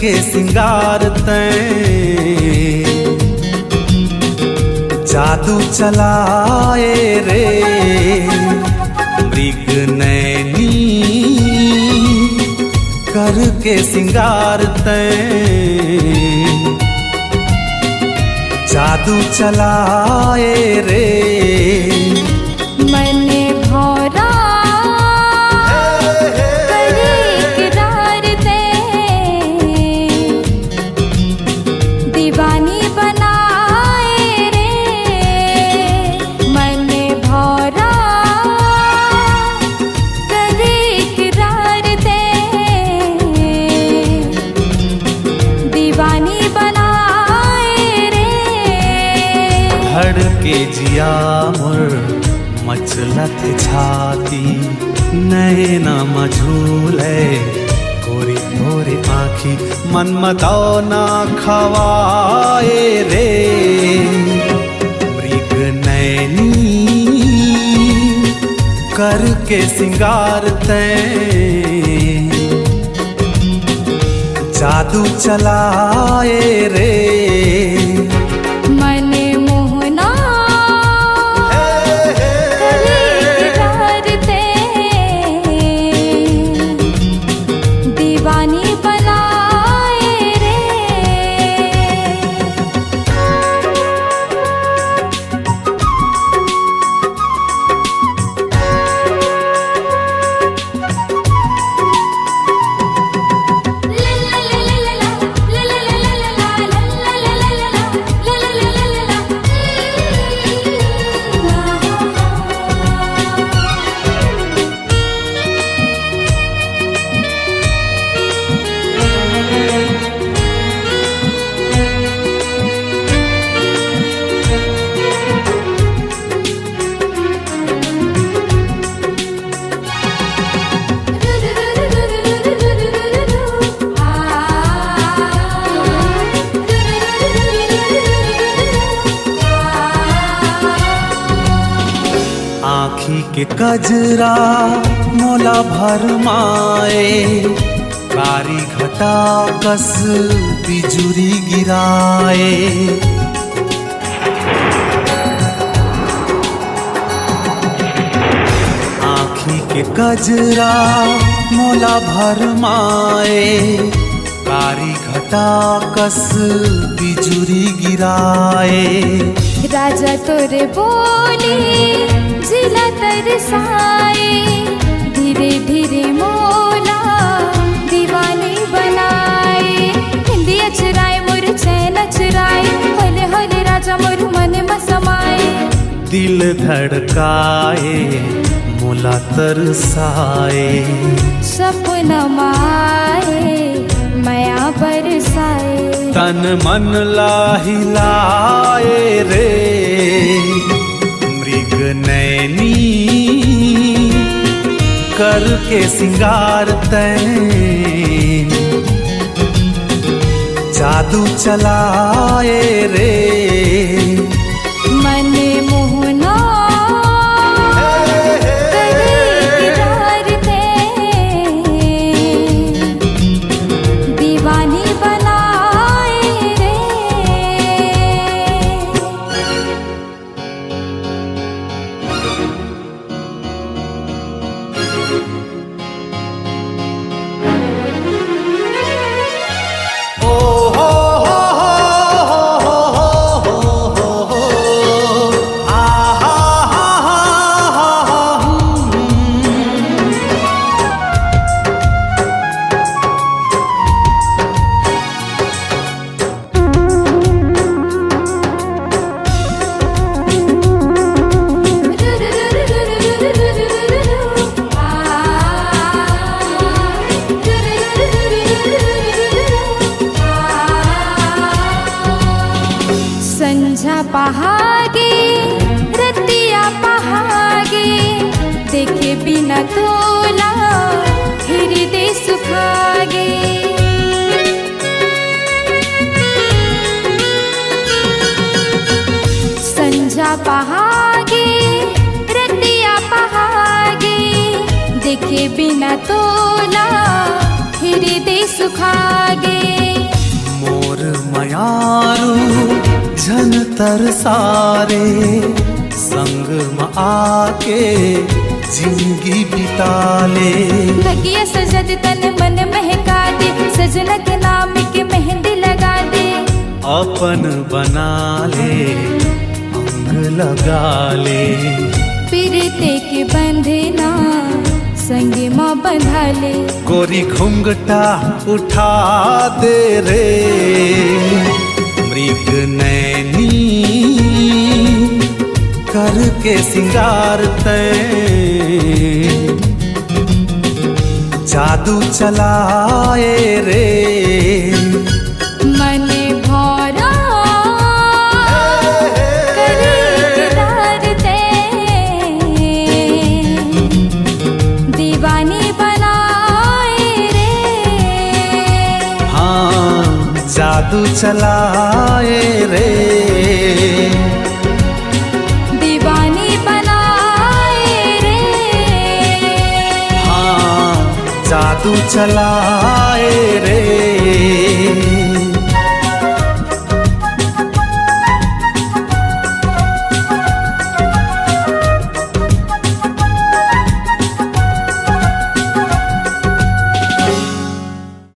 के सिंगार तैं जादू चलाए रे मृग नैनी करके सिंगार तैं जादू चलाए रे मन भौरा करे इकरार दे दीवानी बनाए रे मन भौरा करे इकरार दे दीवानी बनाए रे धड़के जिया मोर मचलत छाती नैना मझूले गोरी गोरी आँखी मनमदौना खवाए रे मृग नैनी करके सिंगार तैं जादू चलाए रे मन मोहना करे इकरार दे दीवानी बनाए रे आँखी के कजरा मोला भरमाए कारी घटा कस बिजुरी गिराए आँखी के कजरा मोला भरमाए कारी घटा कस बिजुरी गिराए राजा तोरे बोले जिला तरसाए धीरे धीरे मोला दीवानी बनाए हिंदी अचराए मोर चैन अचराए होले होले राजा मोर मन में समाए दिल धड़काए मोला तरसाए सपना माए माया बरसाए तन मन लाहिलाए रे मृग नैनी करके सिंगार तैं जादू चलाए रे मन मोहना करे इकरार दे दीवानी बनाए रे संझा पहागे रतिया पहागे देखे बिना तोला हृदय सुखागे संझा पहागे रतिया पहागे देखे बिना तोला हृदय सुखागे झन तरसारे संग में आके जिंदगी बिता ले। बगिया सजद तन मन महका दे, सजना के नाम के मेहंदी लगा दे। अपन बना ले अंग लगा ले, पीरते के बंधना संग माँ बंधा ले। गोरी घुंघटा उठा दे रे मृग नैनी करके सिंगार तैं जादू चलाए रे। मन भरा करे इकरार ते, दीवानी बनाए रे। हाँ जादू चलाए रे, दीवानी बनाए रे। हाँ जादू चलाए रे।